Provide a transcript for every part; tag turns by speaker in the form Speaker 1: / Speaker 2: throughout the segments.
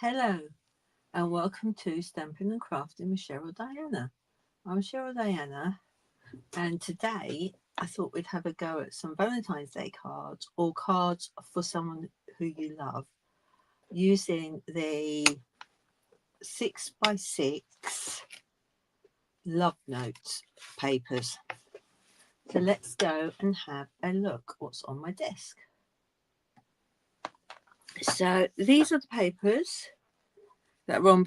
Speaker 1: Hello and welcome to Stampin' and Crafting with Cheryl Diana. I'm Cheryl Diana and today I thought we'd have a go at some Valentine's Day cards or cards for someone who you love using the 6x6 love notes papers. So let's go and have a look what's on my desk. So these are the papers that are on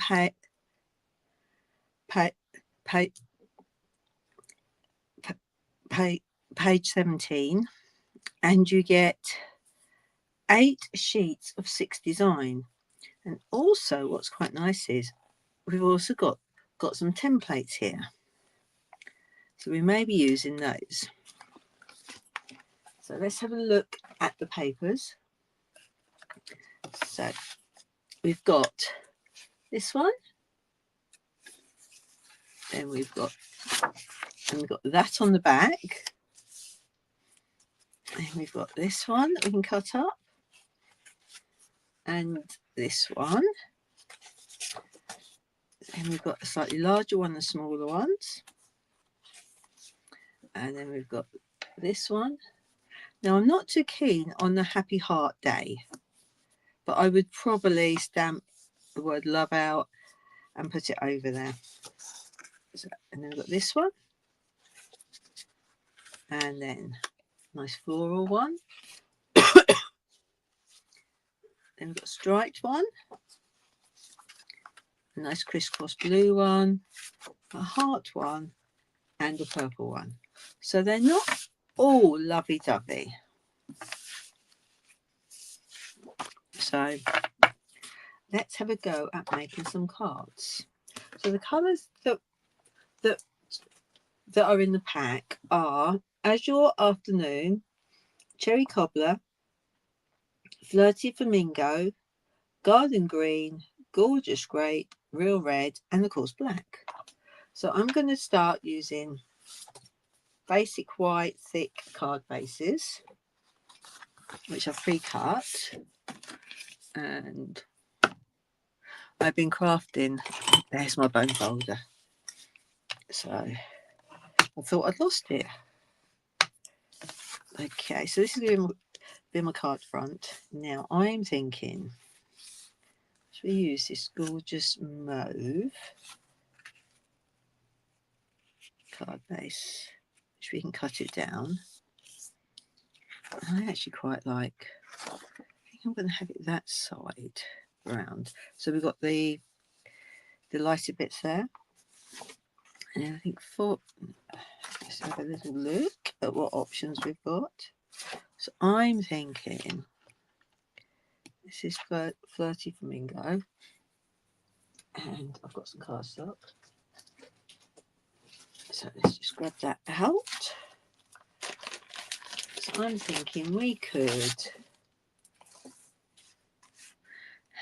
Speaker 1: page 17, and you get 8 sheets of 6 design. And also what's quite nice is we've also got some templates here, so we may be using those. So let's have a look at the papers. So we've got this one, then we've got that on the back, and we've got this one that we can cut up, and this one, and we've got a slightly larger one and smaller ones, and then we've got this one. Now I'm not too keen on the happy heart day, but I would probably stamp the word love out and put it over there. So, and then we've got this one, and then nice floral one. Then we've got a striped one, a nice crisscross blue one, a heart one, and a purple one. So they're not all lovey-dovey. So let's have a go at making some cards. So the colours that are in the pack are Azure Afternoon, Cherry Cobbler, Flirty Flamingo, Garden Green, Gorgeous Grape, Real Red, and of course black. So I'm going to start using basic white thick card bases, which are pre-cut, and I've been crafting. There's my bone folder. So I thought I'd lost it. Okay, so this is going to be my card front. Now I'm thinking, should we use this gorgeous mauve card base, which we can cut it down. I actually quite like, I think I'm going to have it that side round. So we've got the lighter bits there. And I think let's have a little look at what options we've got. So I'm thinking this is Flirty Flamingo, and I've got some cardstock. So let's just grab that out. So I'm thinking we could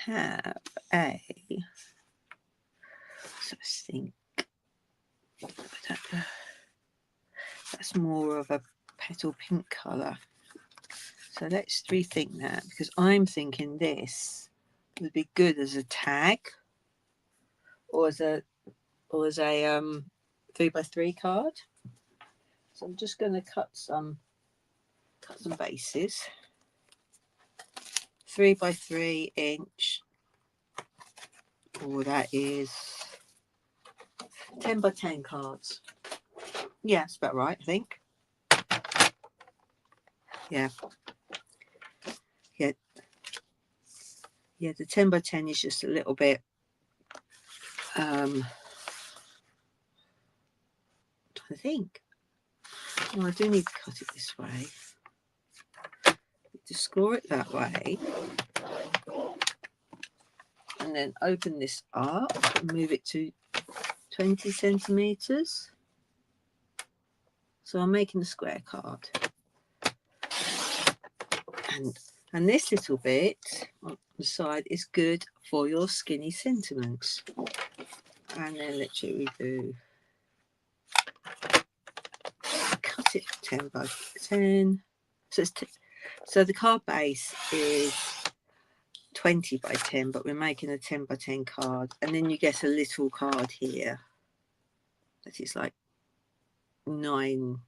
Speaker 1: have a, so let's think, that's more of a petal pink colour. So let's rethink that, because I'm thinking this would be good as a tag or as a 3x3 card. So I'm just going to cut some bases, 3x3 inch, or that is 10x10 cards. Yeah, that's about right, I think. Yeah, the 10x10 is just a little bit trying to think. Well, I do need to cut it this way, to score it that way, and then open this up and move it to 20 centimeters. So I'm making a square card, and this little bit on the side is good for your skinny sentiments. And then literally do cut it 10x10. So the card base is 20 by 10, but we're making a 10 by 10 card. And then you get a little card here that is like 9,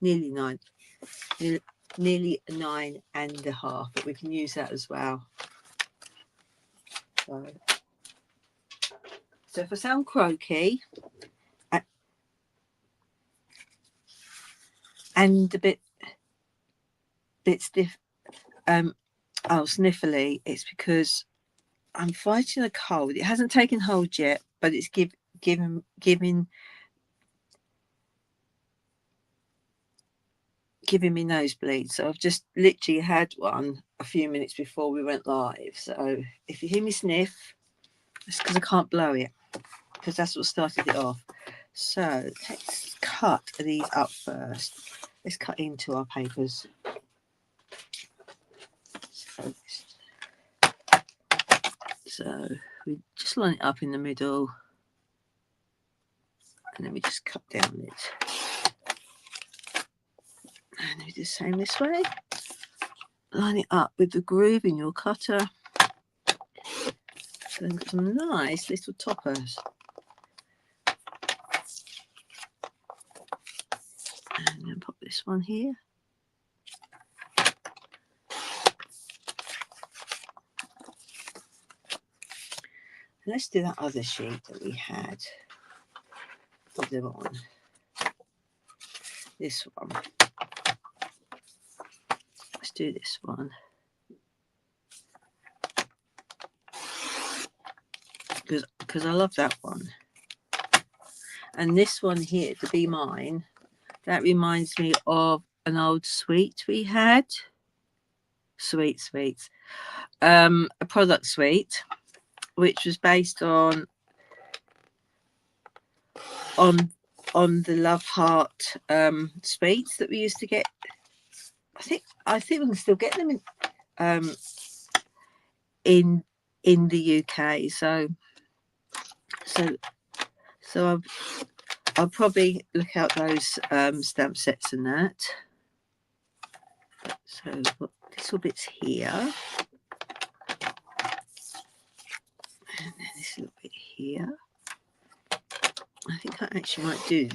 Speaker 1: nearly 9, nearly 9.5, but we can use that as well. So if I sound croaky and a bit stiff, sniffly, it's because I'm fighting a cold. It hasn't taken hold yet, but it's giving me nosebleeds. So I've just literally had one a few minutes before we went live. So if you hear me sniff, it's because I can't blow it, because that's what started it off. So let's cut these up first. Let's cut into our papers. So we just line it up in the middle, and then we just cut down it. And we do the same this way. Line it up with the groove in your cutter. So then got some nice little toppers. And then pop this one here. And let's do that other sheet that we had. Put them on. This one. Let's do this one. Because I love that one. And this one here, to be mine, that reminds me of an old suite we had. Sweets. A product suite, which was based on the Love Heart sweets that we used to get. I think we can still get them in the UK. So I'll probably look out those stamp sets and that. So we've got little bits here, and then this little bit here. I think I actually might do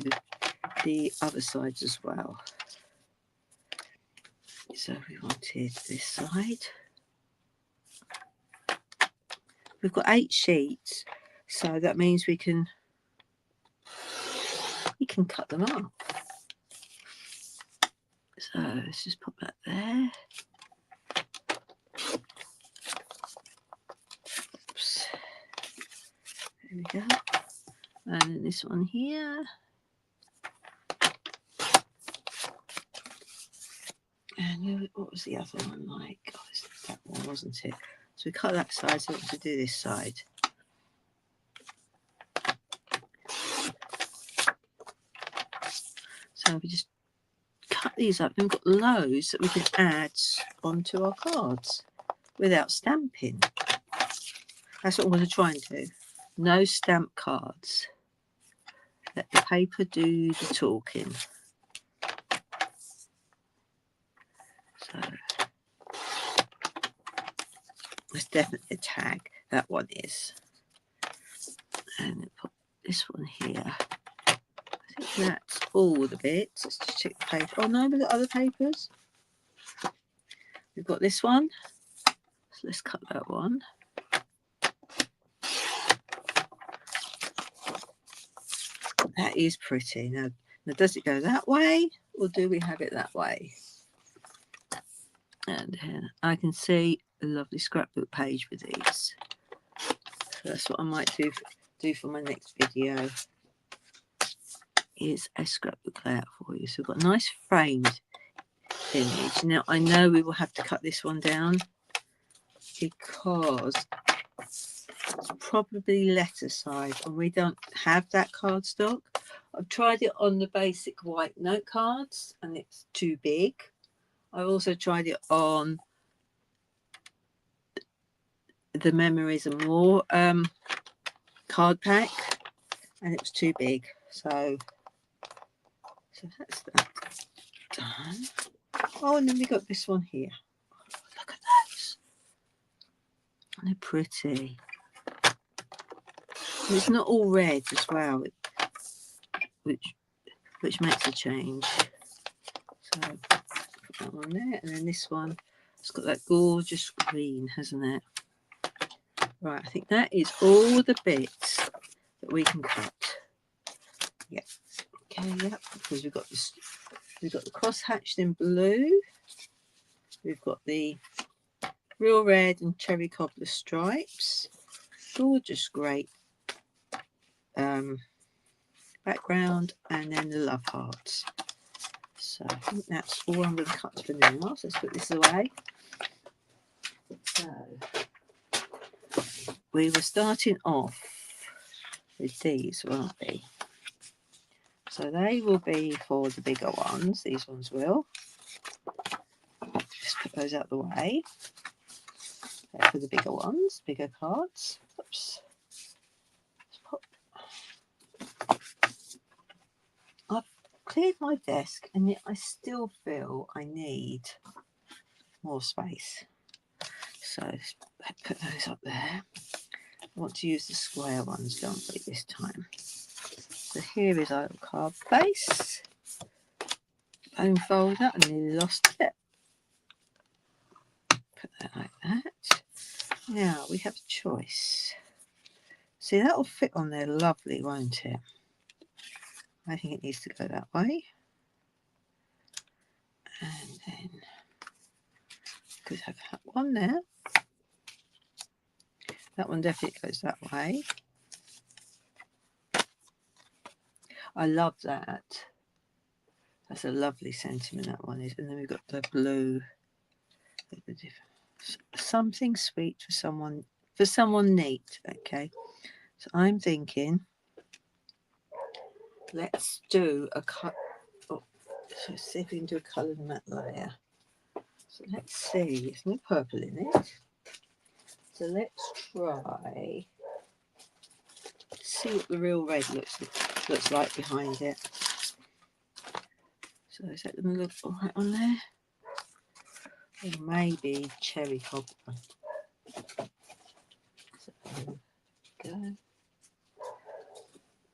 Speaker 1: the other sides as well. So we wanted this side. We've got 8 sheets, so that means we can cut them up. So let's just pop that there. Oops. There we go. And then this one here. And what was the other one like? Oh, that one, wasn't it? So we cut that side, so we have to do this side. So we just cut these up, and we've got loads that we can add onto our cards without stamping. That's what I'm going to try and do. No stamp cards. Let the paper do the talking. So that's definitely a tag. That one is. And put this one here. I think that's all the bits. Let's just check the paper. Oh no, we've got other papers. We've got this one. So let's cut that one. That is pretty. Now does it go that way, or do we have it that way? And then I can see a lovely scrapbook page with these. So that's what I might do for my next video. Is a scrapbook layout for you. So we've got a nice framed image. Now I know we will have to cut this one down because it's probably letter size, and we don't have that cardstock. I've tried it on the basic white note cards and it's too big. I've also tried it on the Memories and More card pack, and it was too big. So that's that done. Oh, and then we got this one here. Look at those. They're pretty. And it's not all red as well, which makes a change. So put that one there, and then this one, it's got that gorgeous green, hasn't it? Right, I think that is all the bits that we can cut. Yep. Okay, yep. Because we've got this, we've got the cross hatched in blue. We've got the real red and cherry cobbler stripes. Gorgeous, great background, and then the love hearts. So I think that's all I'm going to cut for now. So let's put this away. So we were starting off with these, weren't we? So they will be for the bigger ones. These ones will. Just put those out of the way. They're for the bigger ones, bigger cards. Oops. I've cleared my desk, and yet I still feel I need more space. So let's put those up there. I want to use the square ones, don't we, this time? So here is our card base. Bone folder. I nearly lost it. Put that like that. Now we have a choice. See, that'll fit on there lovely, won't it? I think it needs to go that way. And then could have one there. That one definitely goes that way. I love that. That's a lovely sentiment, that one is. And then we've got the blue. Something sweet for someone neat. Okay. So I'm thinking, let's do a cut. Oh, so see if we can do a coloured matte layer. So let's see. There's no purple in it. So let's try. See what the real red looks like behind it. So is that going to look all right on there? Or maybe cherry cobbler. So there we go.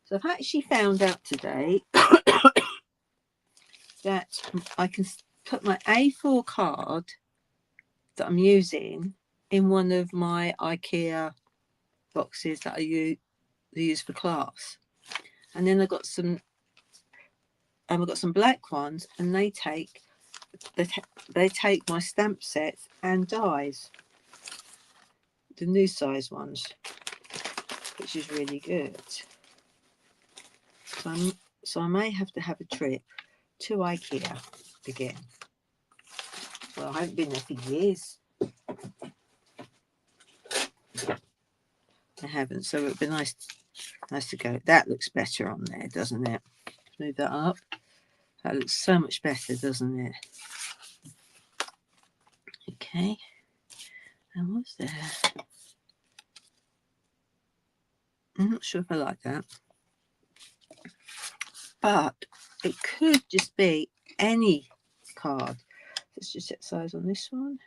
Speaker 1: So I've actually found out today that I can put my A4 card that I'm using in one of my IKEA boxes that I use for class. And then I've got some black ones, and they take my stamp sets and dies, the new size ones, which is really good. So I may have to have a trip to IKEA again. Well, I haven't been there for years. I haven't, so it'd be nice to go. That looks better on there, doesn't it? Move that up. That looks so much better, doesn't it? Okay. And what's there? I'm not sure if I like that. But it could just be any card. Let's just set size on this one.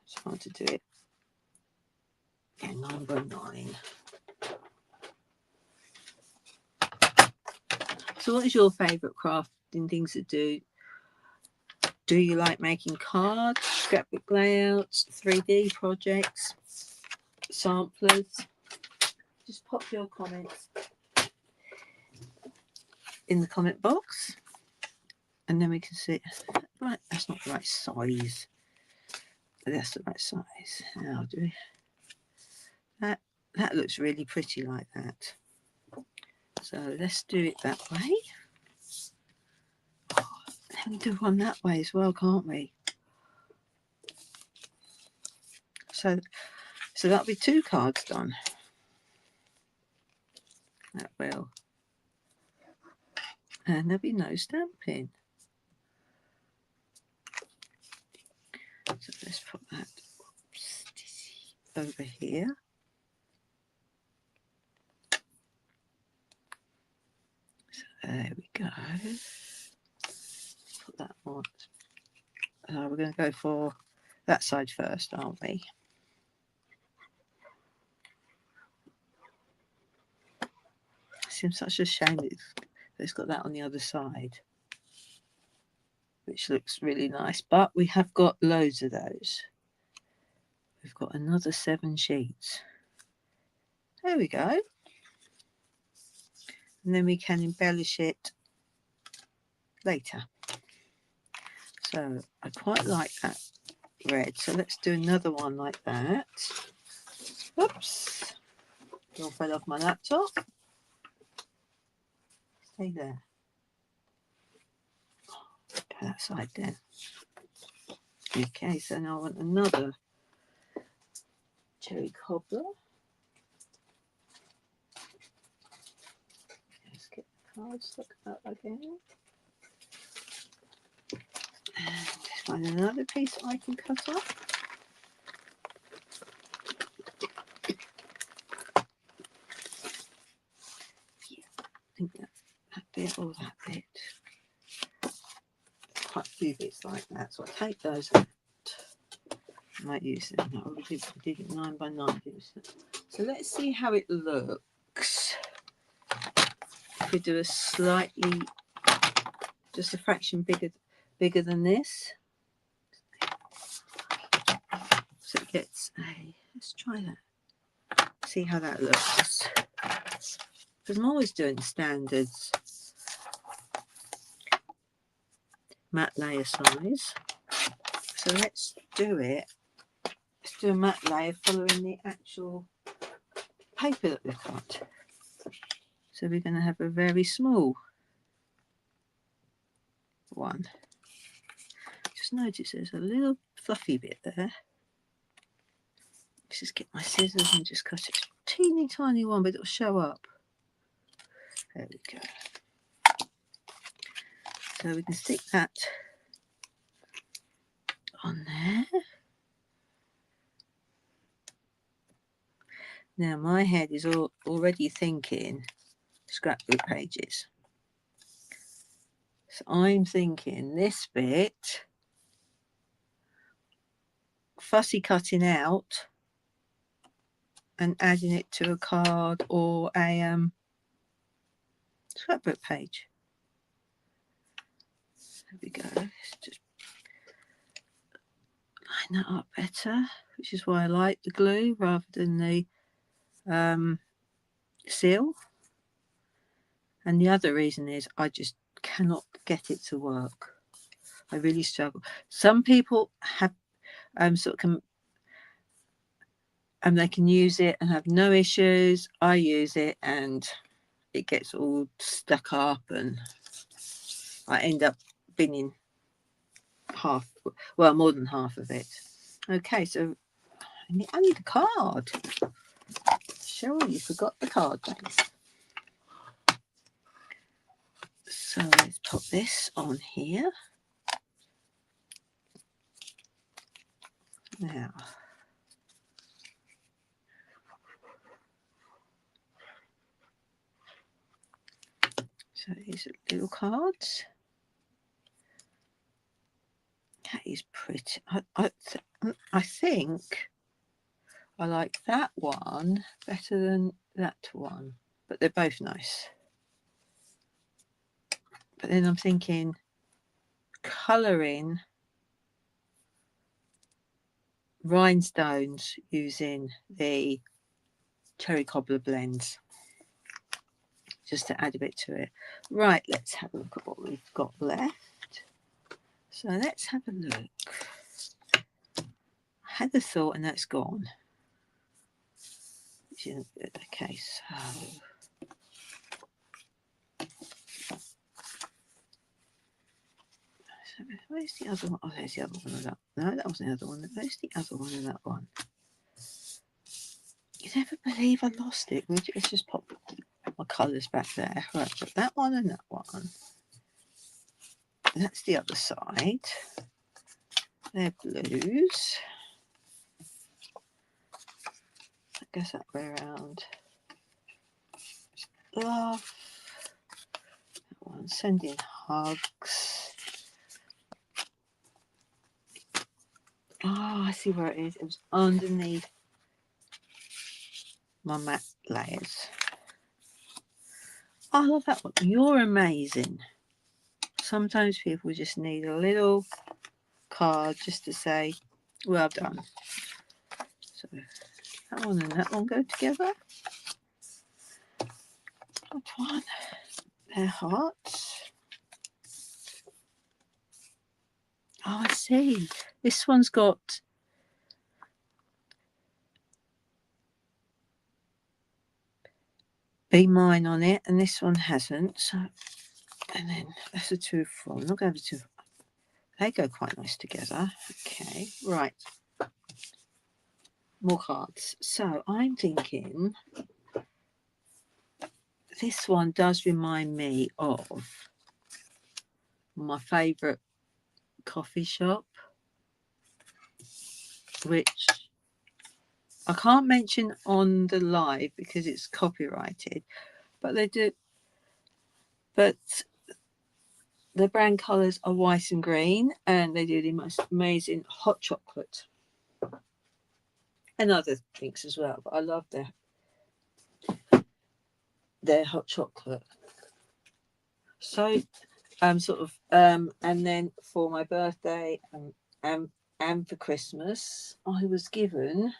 Speaker 1: It's hard to do it. Yeah, 9 by 9. So what is your favourite crafting things to do? Do you like making cards, scrapbook layouts, 3D projects, samplers? Just pop your comments in the comment box, and then we can see. Right, that's not the right size. That's the right size. Now do we? That looks really pretty like that. So let's do it that way. Oh, then we do one that way as well, can't we? So that'll be 2 cards done. That will. And there'll be no stamping. So let's put that over here. So there we go. Put that on. We're going to go for that side first, aren't we? seems such a shame that it's got that on the other side, which looks really nice. But we have got loads of those. We've got another 7 sheets. There we go. And then we can embellish it later. So I quite like that red. So let's do another one like that. Oops. It all fell off my laptop. Stay there. Put that side down. Okay, so now I want another cherry cobbler. Let's get the card stuck up again. And find another piece I can cut off. Yeah, I think that bit or that bit. Quite a few bits like that, so I'll take those out. I might use them. I already did it 9 by 9. So let's see how it looks. If we do a slightly, just a fraction bigger than this. So it gets a, let's try that. See how that looks. Because I'm always doing standards. Matte layer size. So let's do it. Let's do a matte layer following the actual paper that we've cut. So we're going to have a very small one. Just notice there's a little fluffy bit there. Let's just get my scissors and just cut it. Teeny tiny one, but it'll show up. There we go. So we can stick that on there. Now my head is already thinking scrapbook pages. So I'm thinking this bit, fussy cutting out and adding it to a card or a scrapbook page. There we go. Let's just line that up better, which is why I like the glue rather than the seal. And the other reason is I just cannot get it to work. I really struggle. Some people have and they can use it and have no issues. I use it and it gets all stuck up and I end up binning more than half of it. Okay, so I need a card. Cheryl, you forgot the card base. So let's put this on here. Now, so these are little cards. That is pretty. I think I like that one better than that one, but they're both nice. But then I'm thinking colouring rhinestones using the cherry cobbler blends just to add a bit to it. Right, let's have a look at what we've got left. So let's have a look. I had the thought and that's gone. Which isn't good. Okay, so where's the other one? Oh, there's the other one of that. No, that wasn't the other one. Where's the other one of that one? You never believe I lost it. Let's just pop my colours back there. Right, got that one and that one. That's the other side. They're blues. I guess that way around. Love. That one. Sending hugs. Oh, I see where it is. It was underneath my matte layers. I love that one. You're amazing. Sometimes people just need a little card just to say, well done. So that one and that one go together. That one. They're hearts. Oh, I see. This one's got Be Mine on it, and this one hasn't. So, and then that's a 2 4. I'm not going to 2. They go quite nice together. Okay, right. More cards. So I'm thinking this one does remind me of my favourite coffee shop, which I can't mention on the live because it's copyrighted, but they do. But the brand colours are white and green, and they do the most amazing hot chocolate and other things as well. But I love their hot chocolate. So and then for my birthday and for Christmas, I was given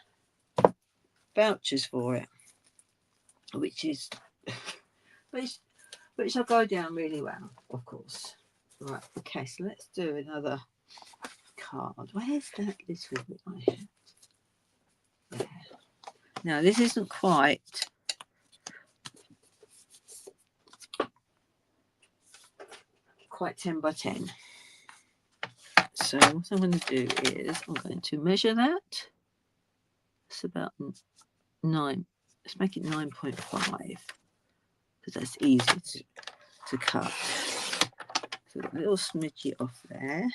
Speaker 1: vouchers for it, which will go down really well, of course. Right, okay, so let's do another card. Where's that little bit I had? There. Now, this isn't quite quite 10 by 10. So what I'm going to do is I'm going to measure that. It's about 9. Let's make it 9.5 because that's easy to cut. So a little smidgy off there.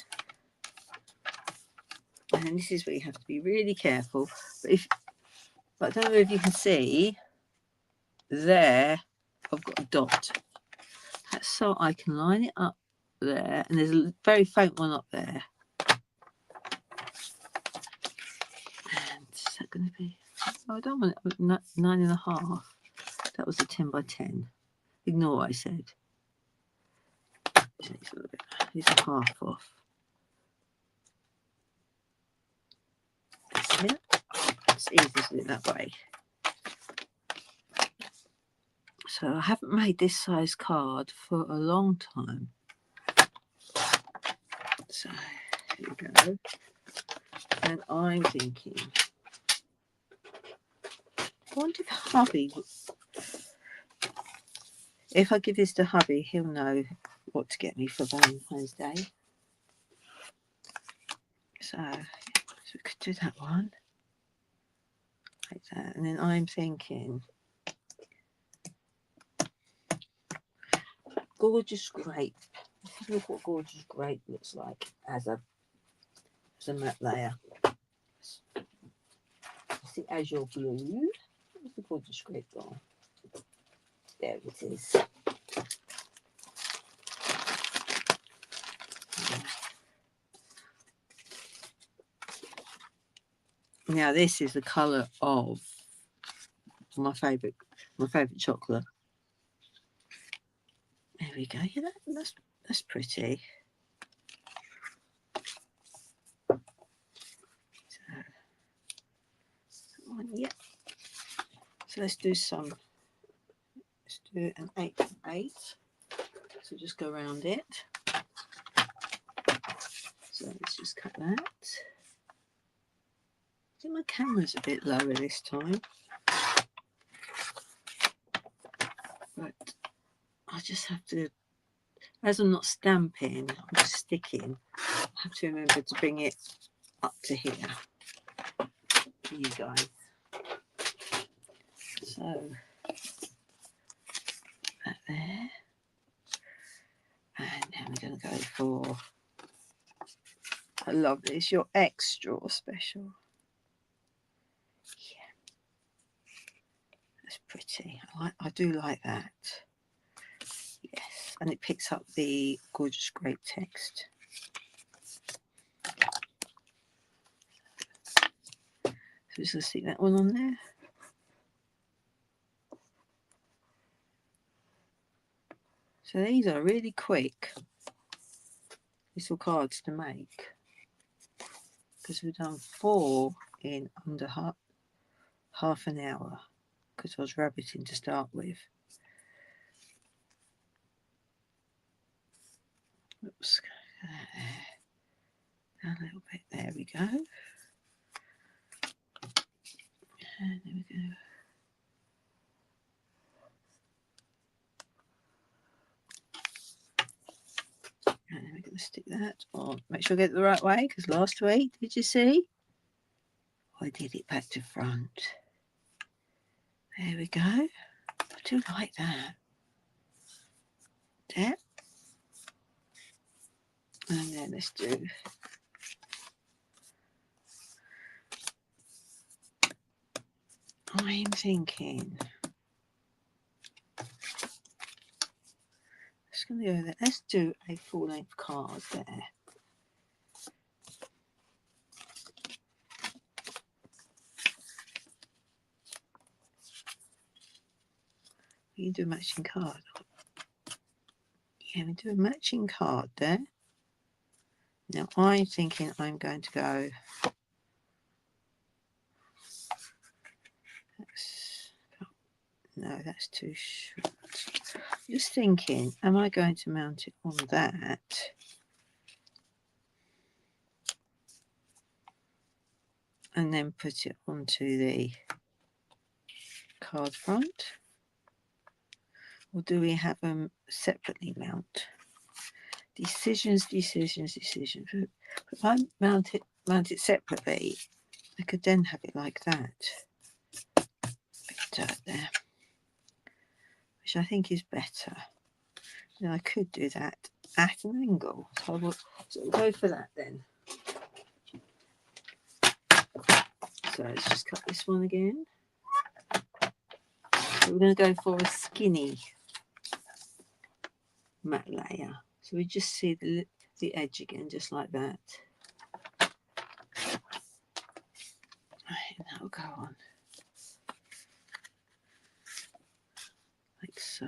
Speaker 1: And this is where you have to be really careful. But I don't know if you can see there, I've got a dot. That's so I can line it up there, and there's a very faint one up there. And is that going to be? Oh, I don't want it. 9.5. That was a 10 by 10. Ignore what I said. These are half off. That's it. It's easy to do it that way. So I haven't made this size card for a long time. So here we go. And I'm thinking, I wonder if hubby, if I give this to hubby, he'll know what to get me for Valentine's Day. So we could do that one. Like that. And then I'm thinking, gorgeous grape. Let's have a look what gorgeous grape looks like as a matte layer. See, azure blue. Where's the gorgeous grape gone? There it is. Now this is the colour of my favourite chocolate. There we go. Yeah, that's pretty. Yeah. So let's do an 8x8. So just go around it. So let's just cut that. I think my camera's a bit lower this time. But I just have to, as I'm not stamping, I'm just sticking. I have to remember to bring it up to here for you guys. So that there. And then we're going to go for, I love this, your extra special. Yeah. That's pretty. I do like that. Yes. And it picks up the gorgeous grape text. So just going to stick that one on there. So these are really quick little cards to make, because we've done 4 in under half an hour, because I was rabbiting to start with. Oops, down a little bit. There we go. And there we go. And then we're going to stick that on. Make sure I get it the right way, because last week, did you see? I did it back to front. There we go. I do like that. There. And then let's do I'm thinking just going to go there. Let's do a full-length card there. You do a matching card. Yeah, we do a matching card there. Now I'm thinking I'm going to go. No, that's too short. Just thinking, am I going to mount it on that? And then put it onto the card front? Or do we have them separately mount? Decisions. If I mount it separately, I could then have it like that. Bit of dirt there, which I think is better. Now I could do that at an angle, so I will go for that then. So let's just cut this one again. So we're going to go for a skinny matte layer. So we just see the edge again, just like that. Right, and that will go on like so.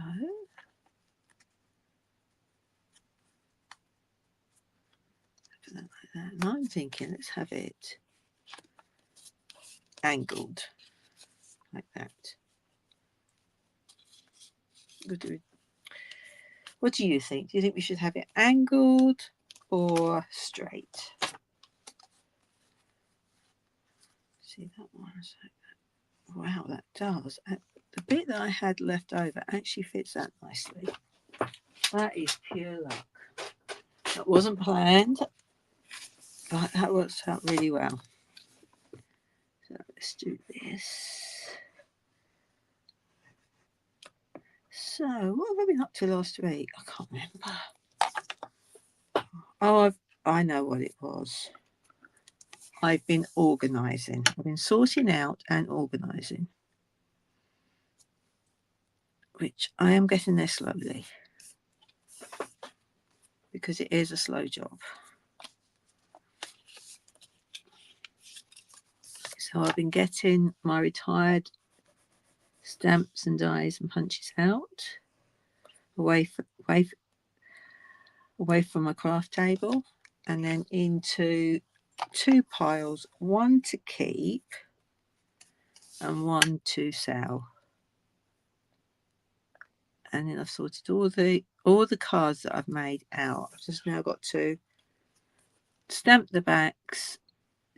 Speaker 1: Put that like that. And I'm thinking, let's have it angled like that. What do you think? Do you think we should have it angled or straight? See that one? Wow, that does. The bit that I had left over actually fits that nicely. That is pure luck. That wasn't planned, but that works out really well. So let's do this. So what have I been up to last week? I can't remember. Oh, I know what it was. I've been organising. I've been sorting out and organising, which I am getting there slowly, because it is a slow job. So I've been getting my retired stamps and dies and punches out, away from my craft table, and then into 2 piles, one to keep and one to sell. And then I've sorted all the cards that I've made out. I've just now got to stamp the backs,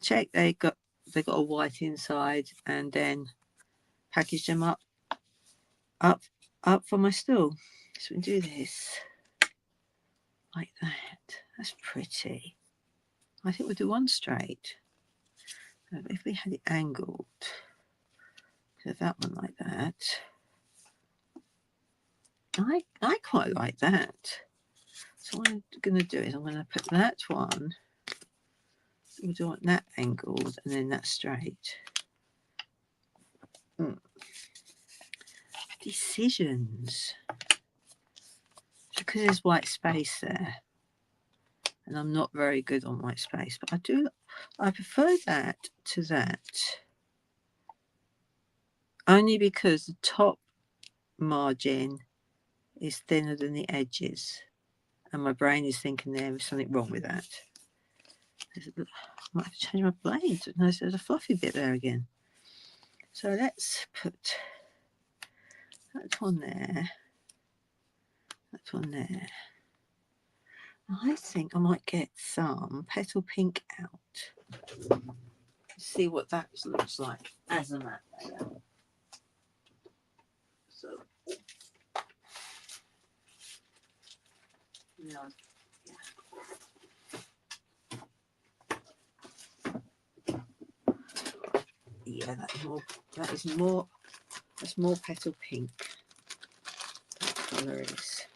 Speaker 1: check they got a white inside, and then package them up for my stall. So we do this like that. That's pretty. I think we'll do one straight. If we had it angled, so that one like that. I quite like that. So what I'm going to do is I'm going to put that one. We do want that angled and then that straight. Decisions. Because there's white space there, and I'm not very good on white space, but I prefer that to that, only because the top margin is thinner than the edges, and my brain is thinking there is something wrong with that. I might have to change my blade. No, there's a fluffy bit there again. So let's put that on there, that on there. I think I might get some petal pink out. See what that looks like as a matte layer. So now, yeah, that's more petal pink. That colour is,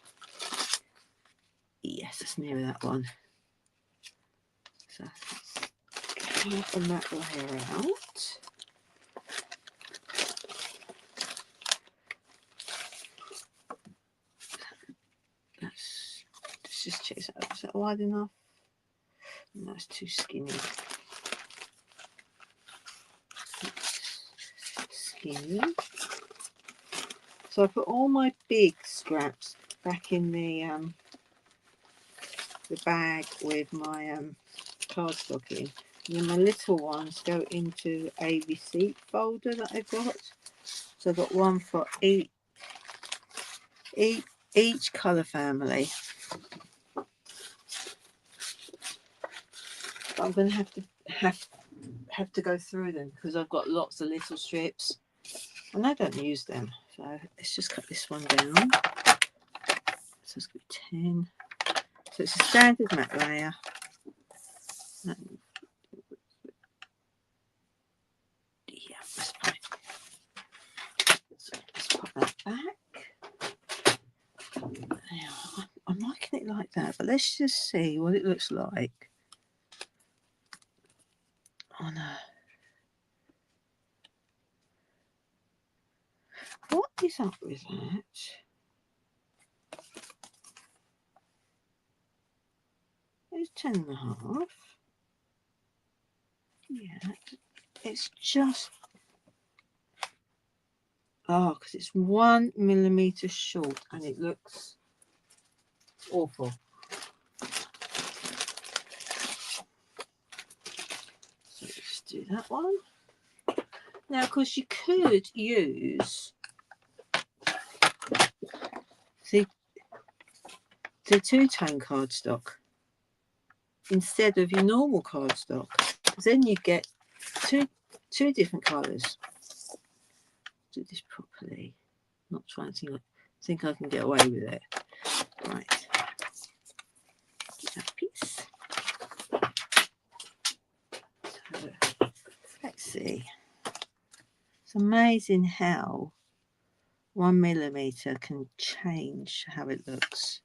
Speaker 1: yes, it's near that one. So let's get the matte layer out. Let's just check that out. Is that wide enough? No, it's too skinny. So I put all my big scraps back in the bag with my cardstock in, and then my little ones go into a receipt folder that I've got. So I've got one for each colour family. But I'm going to have to go through them because I've got lots of little strips and I don't use them. So let's just cut this one down. So let's go 10. So it's a standard matte layer. Yeah, that's fine. So let's put that back. Now, I'm liking it like that, but let's just see what it looks like on a... What is up with that? It's 10.5. Yeah, it's just... Oh, because it's 1 millimeter short and it looks awful. So let's do that one. Now, of course, you could use the two-tone cardstock instead of your normal cardstock. Then you get two different colours. Do this properly. Not trying to think I can get away with it. Right. Get that piece. So, let's see. It's amazing how 1 millimeter can change how it looks.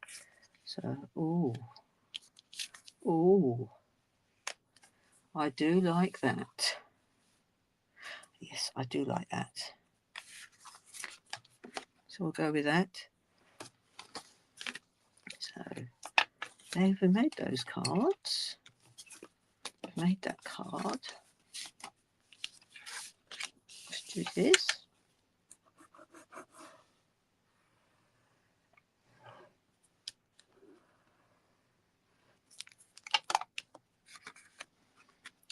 Speaker 1: So, oh, I do like that. Yes, I do like that. So we'll go with that. So there we made those cards. I've made that card. Let's do this.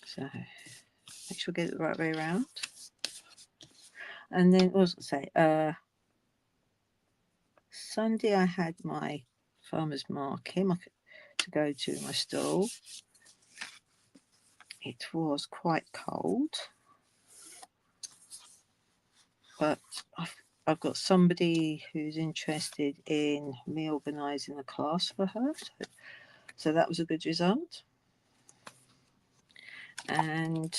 Speaker 1: So make sure we get it the right way around. And then what was I going to say? Sunday I had my farmer's market to go to my stall. It was quite cold, but I've got somebody who's interested in me organising a class for her, so that was a good result. And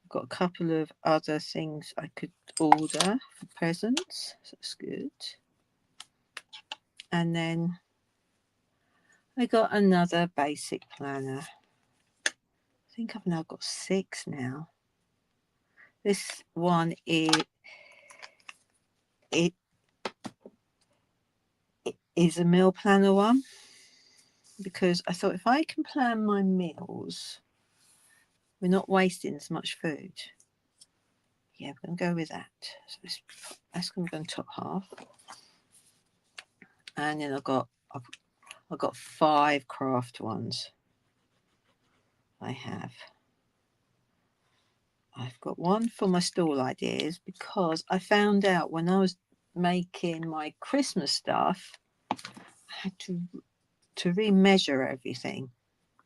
Speaker 1: I've got a couple of other things I could order for presents, so that's good. And then I got another basic planner. I think I've now got 6 now. This one is a meal planner one, because I thought if I can plan my meals, we're not wasting as much food. yeah, we're going to go with that. So that's going to go on top half. And then I've got 5 craft ones. I've got one for my stall ideas, because I found out when I was making my Christmas stuff, I had to remeasure everything.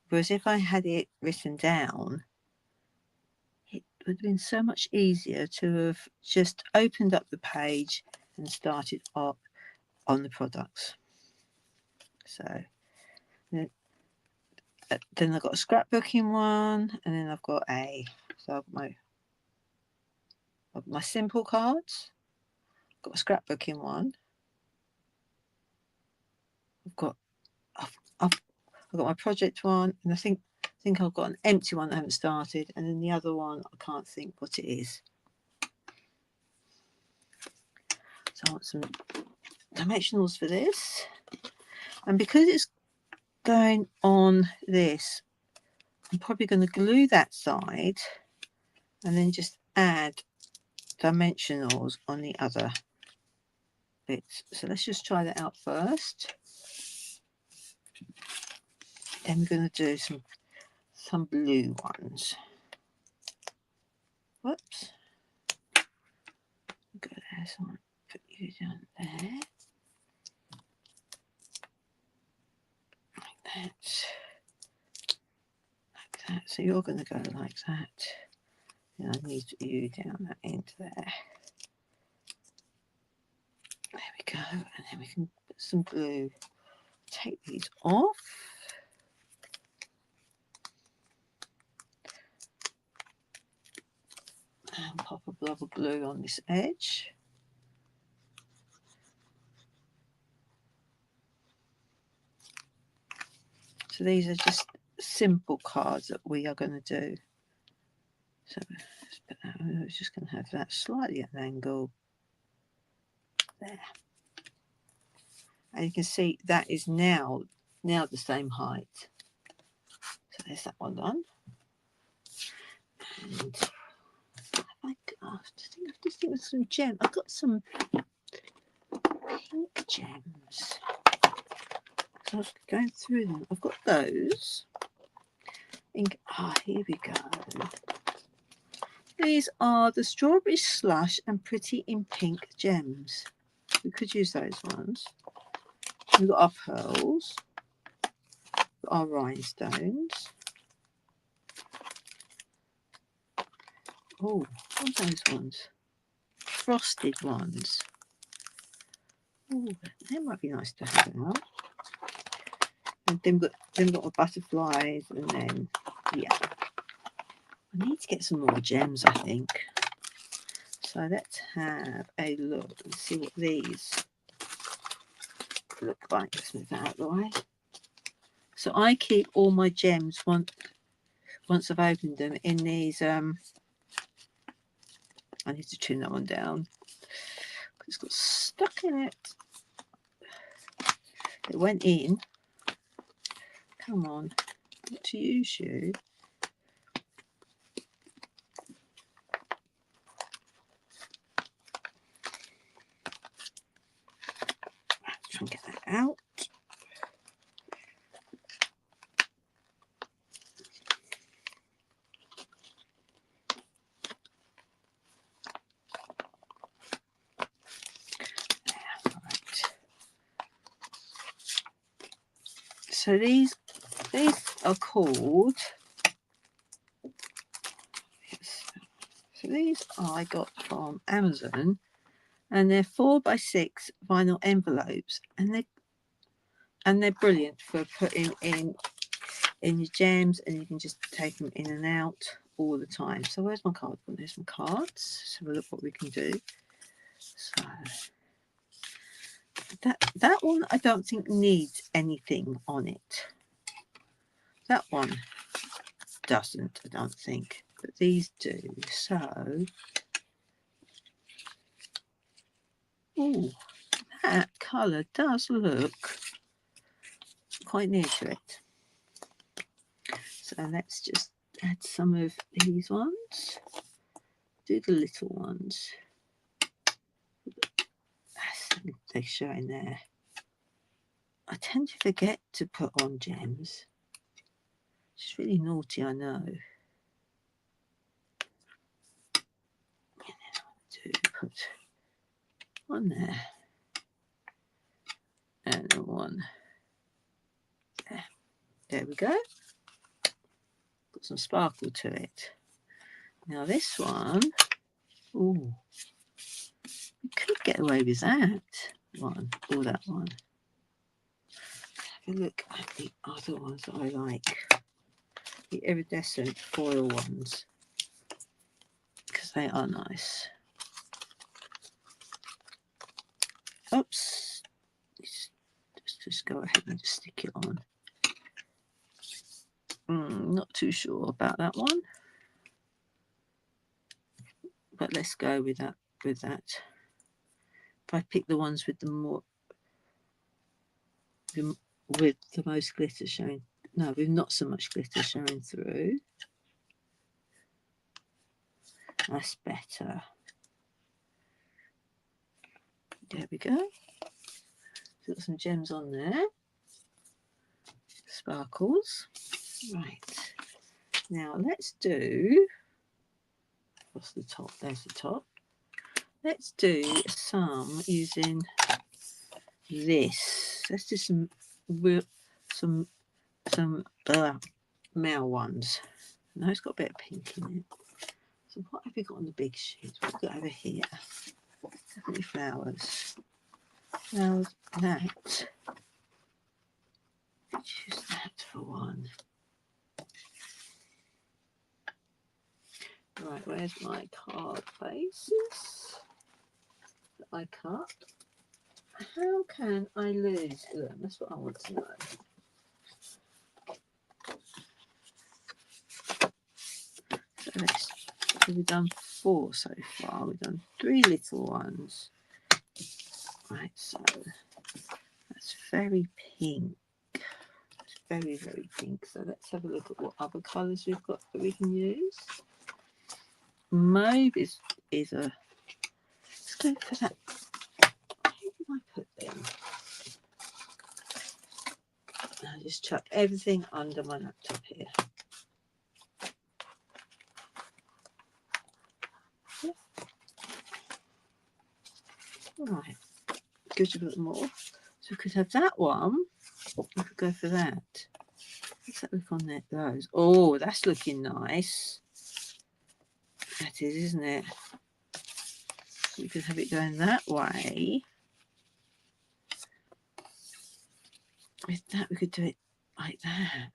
Speaker 1: Whereas if I had it written down, it would have been so much easier to have just opened up the page and started up on the products. So then I've got a scrapbooking one, and then I've got my simple cards. I've got a scrapbooking one. I've got my project one, and I think I've got an empty one that I haven't started, and then the other one I can't think what it is. So I want some dimensionals for this, and because it's going on this, I'm probably going to glue that side and then just add dimensionals on the other bits. So let's just try that out first. Then we're going to do some blue ones. Whoops. Go there, so I'll put you down there. Like that. So you're going to go like that. And I need you down that end there. There we go. And then we can put some glue. Take these off. And pop a blob of glue on this edge. So these are just simple cards that we are going to do. So let's put that, we're just going to have that slightly at an angle there. And you can see that is now the same height. So there's that one done. And I just think of some gems. I've got some pink gems. So I'm going through them. I've got those. Here we go. These are the Strawberry Slush and Pretty in Pink gems. We could use those ones. We've got our pearls, our rhinestones. Oh, what are those ones? Frosted ones. Oh, they might be nice to have out. And then we've got the butterflies, and then yeah. I need to get some more gems, I think. So let's have a look and see what these look like. Let's move that out of the way. So I keep all my gems once I've opened them in these. I need to trim that one down. It's got stuck in it. It went in. Come on, not to use you. Let's try and get that out. So these are called. So these I got from Amazon, and they're 4x6 vinyl envelopes, and they're brilliant for putting in your gems, and you can just take them in and out all the time. So where's my card? Well, there's my cards. So we'll look what we can do. So that one I don't think needs anything on it. That one doesn't, I don't think, but these do. So oh, that colour does look quite near to it. So let's just add some of these ones. do the little ones. They're showing there. I tend to forget to put on gems. It's really naughty, I know. And then I do put one there. And one there. There we go. Got some sparkle to it. Now this one, ooh, we could get away with that one or that one. Have a look at the other ones that I like. The iridescent foil ones. Because they are nice. Oops. Let's just go ahead and just stick it on. Not too sure about that one. But let's go with that. If I pick the ones with the most glitter showing, no, with not so much glitter showing through, that's better. There we go. Got some gems on there, sparkles. Right, now let's do, what's the top? There's the top. Let's do some using this. Let's do some male ones. No, it's got a bit of pink in it. So what have we got on the big sheet? What's got over here? Definitely flowers. Now that. Choose that for one. Right, where's my card faces that I cut? How can I lose them? That's what I want to know. So we've done 4 so far. We've done 3 little ones. Right, so that's very pink. It's very, very pink. So let's have a look at what other colours we've got that we can use. Mauve is a. Let's go for that. Where did I put them? I just chuck everything under my laptop here. Yep. Right, gives you a bit more. So we could have that one. We could go for that. Let's have a look on there. Those. Oh, that's looking nice. That is, isn't it? So we could have it going that way. With that, we could do it like that.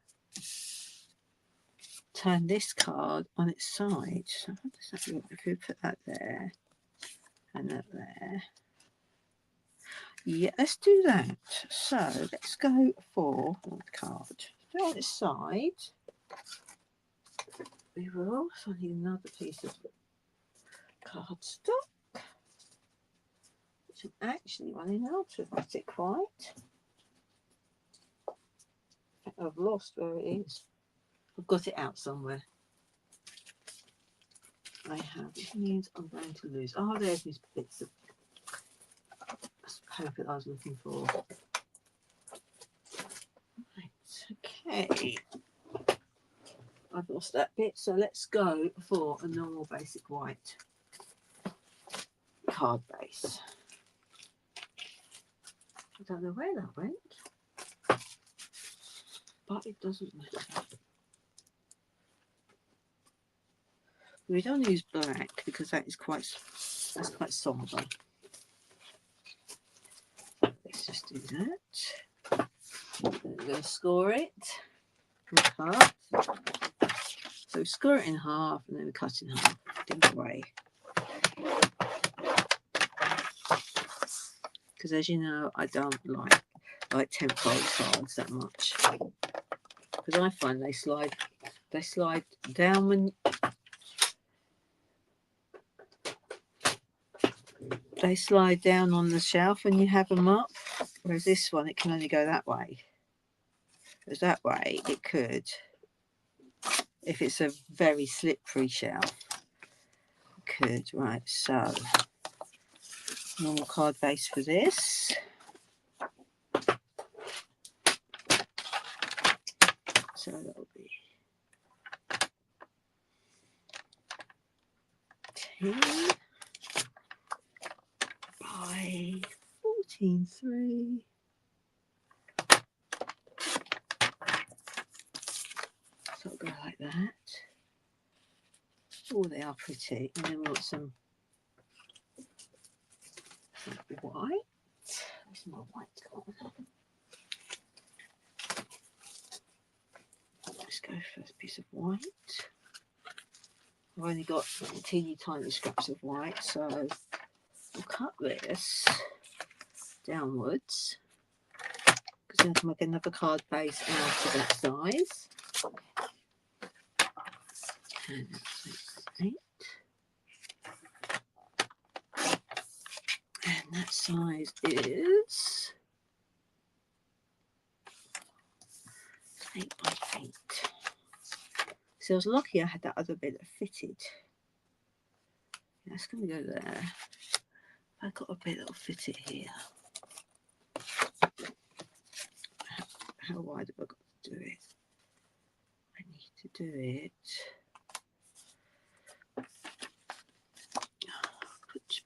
Speaker 1: Turn this card on its side. So how does that look if we put that there and that there? Yeah, let's do that. So let's go for the card. Do it on its side. We will. So I need another piece of cardstock, which I'm actually running out of. Is it quite? I've lost where it is. I've got it out somewhere. I have. Which means I'm going to lose. Oh, there's these bits of paper that I was looking for. Right, okay. I've lost that bit, so let's go for a normal basic white card base. I don't know where that went, but it doesn't matter. We don't use black because that's quite somber. Let's just do that. Then we're going to score it. Cut. So we score it in half and then we cut in half. The other way. Because as you know, I don't like template cards that much. Because I find they slide down when they slide down on the shelf when you have them up. Whereas this one, it can only go that way. Whereas that way, it could, if it's a very slippery shelf, it could. Right, so normal card base for this. So that'll be 10 by 14.3. So it'll go like that. Oh, they are pretty. And then we've got some white. Where's my white gone? Let's go for a piece of white. I've only got teeny tiny scraps of white, so we'll cut this downwards because then I can make another card base out of that size. And that's 8. And that size is 8 by 8. So I was lucky I had that other bit that fitted. That's going to go there. I've got a bit that'll fit it here. How wide have I got to do it? I need to do it.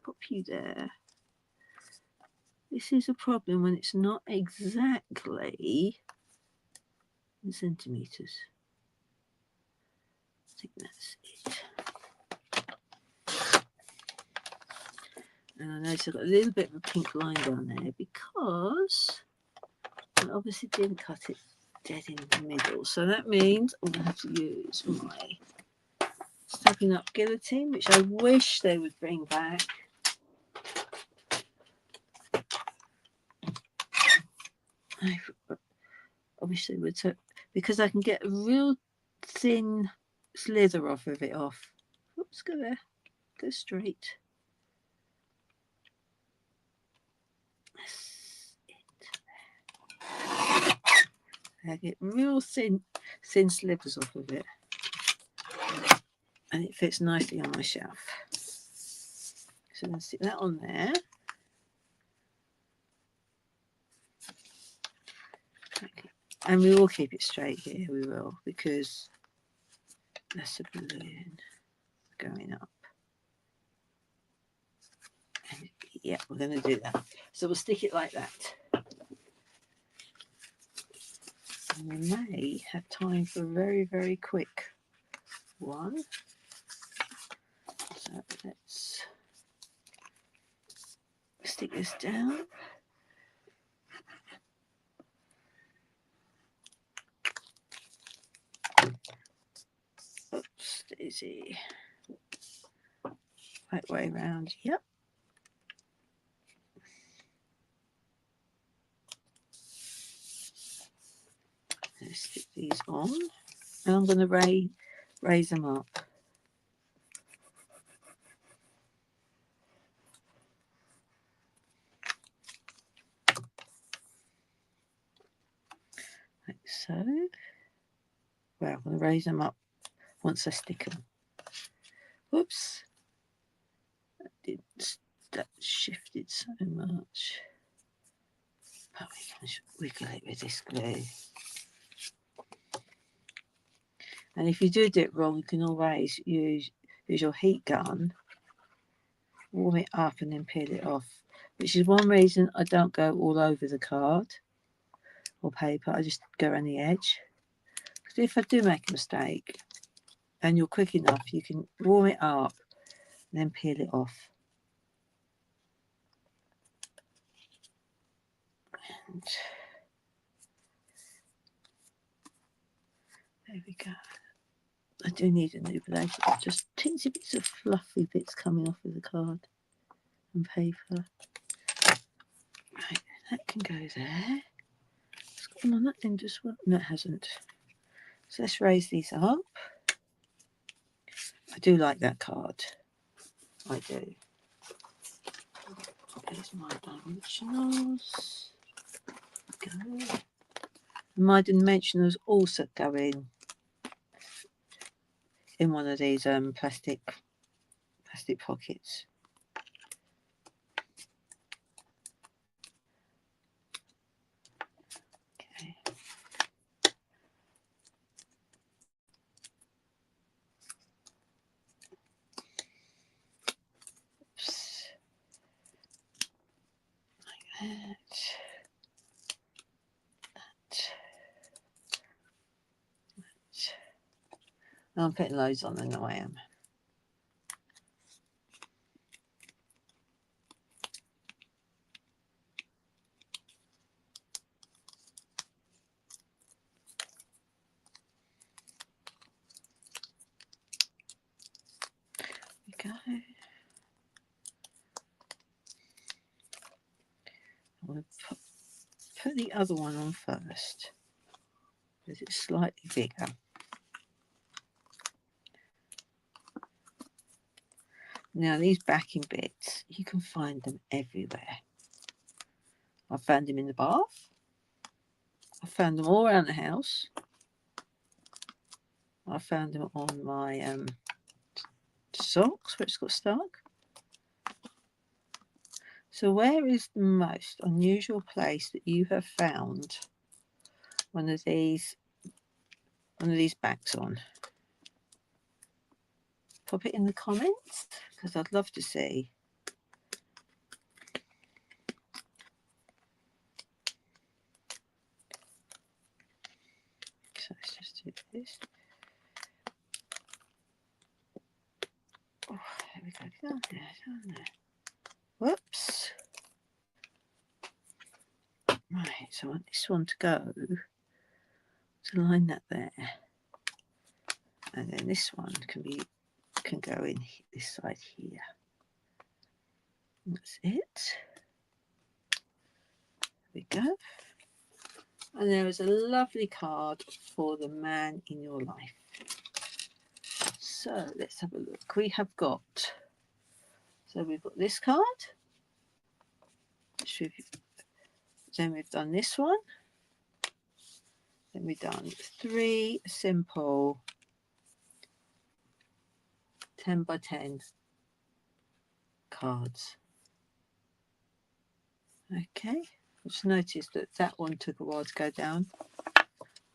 Speaker 1: Pop you there. This is a problem when it's not exactly in centimetres. I think that's it. And I notice I've got a little bit of a pink line down there because I obviously didn't cut it dead in the middle. So that means I'm going to have to use my Stampin' Up guillotine, which I wish they would bring back. I wish they would, so, because I can get a real thin slither off of it off. Oops, go there. Go straight. That's it. I get real thin slivers off of it. And it fits nicely on my shelf. So I'm going to stick that on there. Okay. And we will keep it straight here, we will, because that's a balloon going up. And yeah, we're going to do that. So we'll stick it like that. And we may have time for a very, very quick one. So let's stick this down. Oops, daisy. Right way around, yep. Let's stick these on. And I'm going to raise them up. Like so. Well, I'm going to raise them up once I stick them. Whoops. That shifted so much. But we can wiggle it with this glue. And if you do it wrong, you can always use your heat gun, warm it up and then peel it off. Which is one reason I don't go all over the card or paper. I just go around the edge. Because if I do make a mistake and you're quick enough, you can warm it up and then peel it off. And there we go. I do need a new blade. Just teensy bits of fluffy bits coming off of the card and paper. Right, that can go there. It's gone on that end as well. No, it hasn't. So let's raise these up. I do like that card. I do. There's my dimensionals. Go. My dimensionals also go in one of these plastic plastic pockets. Okay. Oops. Like that. I'm putting loads on, I know I am. There we go. I'm going to put the other one on first because it's slightly bigger. Now these backing bits, you can find them everywhere. I found them in the bath. I found them all around the house. I found them on my socks where it's got stuck. So where is the most unusual place that you have found one of these backs on? Pop it in the comments because I'd love to see. So let's just do this. Oh, there we go. Down there. Whoops. Right, so I want this one to go to line that there. And then this one can go in this side here. That's it. There we go. And there is a lovely card for the man in your life. So let's have a look. We've got this card. Then we've done this one. Then we've done 3 simple 10 by 10 cards. Okay, I just noticed that one took a while to go down.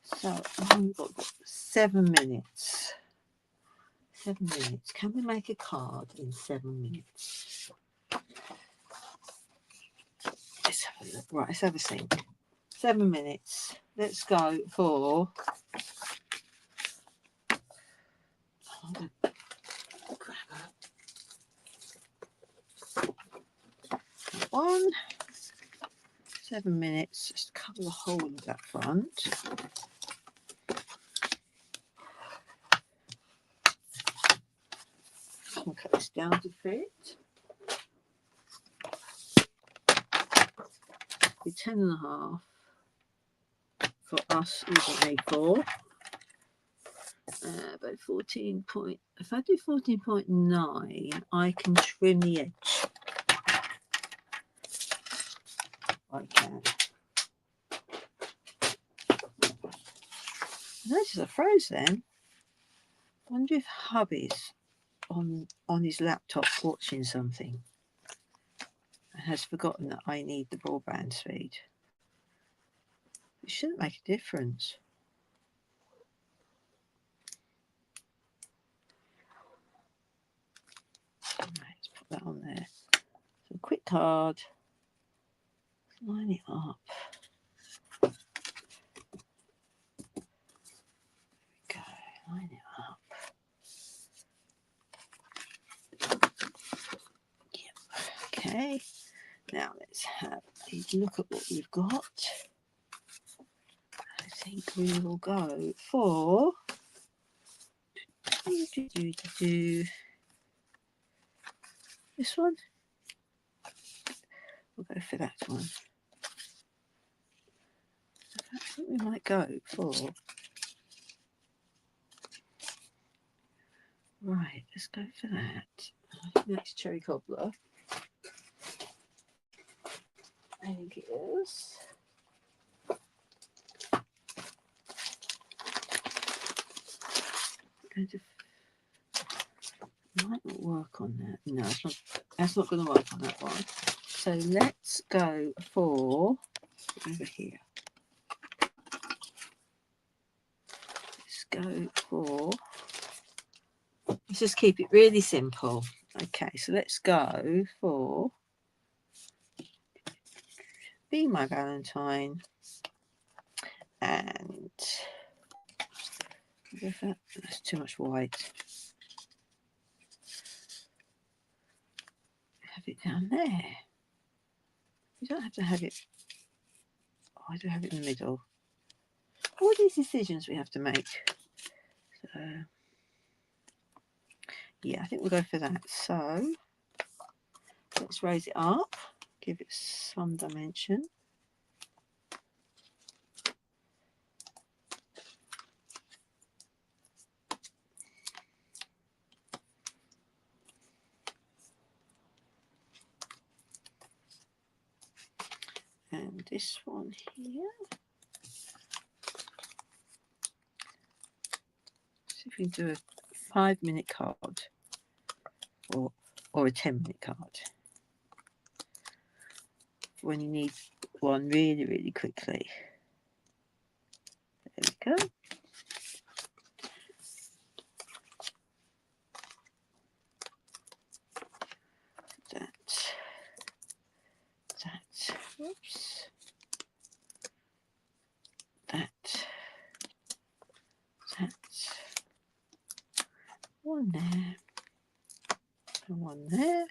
Speaker 1: So we've got 7 minutes. 7 minutes. Can we make a card in 7 minutes? Let's have a look. Right, let's have a think. 7 minutes. Let's go for one. 7 minutes. Just cover the whole of that front. I'll cut this down to fit. Be 10.5 for us using A4. About 14 point. If I do 14.9, I can trim the edge. I can. Notice I froze then. I wonder if hubby's on his laptop watching something and has forgotten that I need the broadband speed. It shouldn't make a difference. Right, let's put that on there. So a quick card. Line it up. There we go. Line it up. Yep. Okay. Now let's have a look at what we've got. I think we will go for this one. We'll go for that one. I think we might go for. Right, let's go for that. I think that's cherry cobbler. I think it is. Might not work on that. No, that's not going to work on that one. So let's go for over here. Let's go for. Let's just keep it really simple. Okay, so let's go for Be My Valentine, and that's too much white. Have it down there. You don't have to have it. Oh, I do have it in the middle. All these decisions we have to make. So, yeah, I think we'll go for that. So let's raise it up, give it some dimension. And this one here. See if we can do a 5-minute card or a 10-minute card when you need one really, really quickly. There we go. Oops. That. One there. And one there.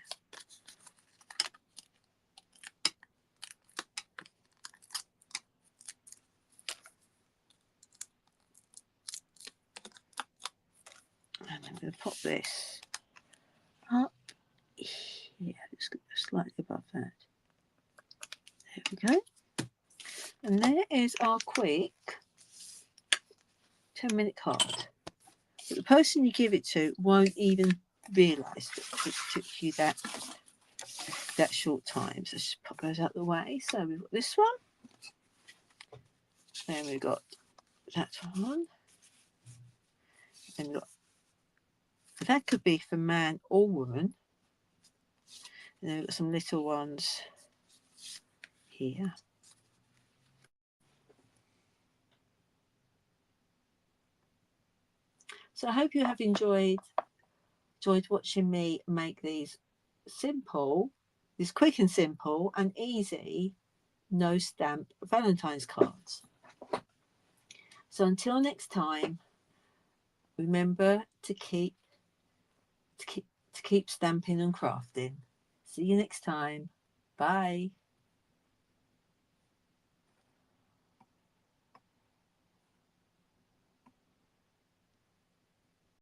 Speaker 1: And I'm going to pop this up here. Let's go slightly above that. There we go. And there is our quick 10-minute card. But the person you give it to won't even realise that it took you that short time. So just pop those out of the way. So we've got this one. Then we've got that one. And look, that could be for man or woman. And then we've got some little ones here. So I hope you have enjoyed watching me make these quick and simple and easy no stamp Valentine's cards. So until next time, remember to keep stamping and crafting. See you next time. Bye.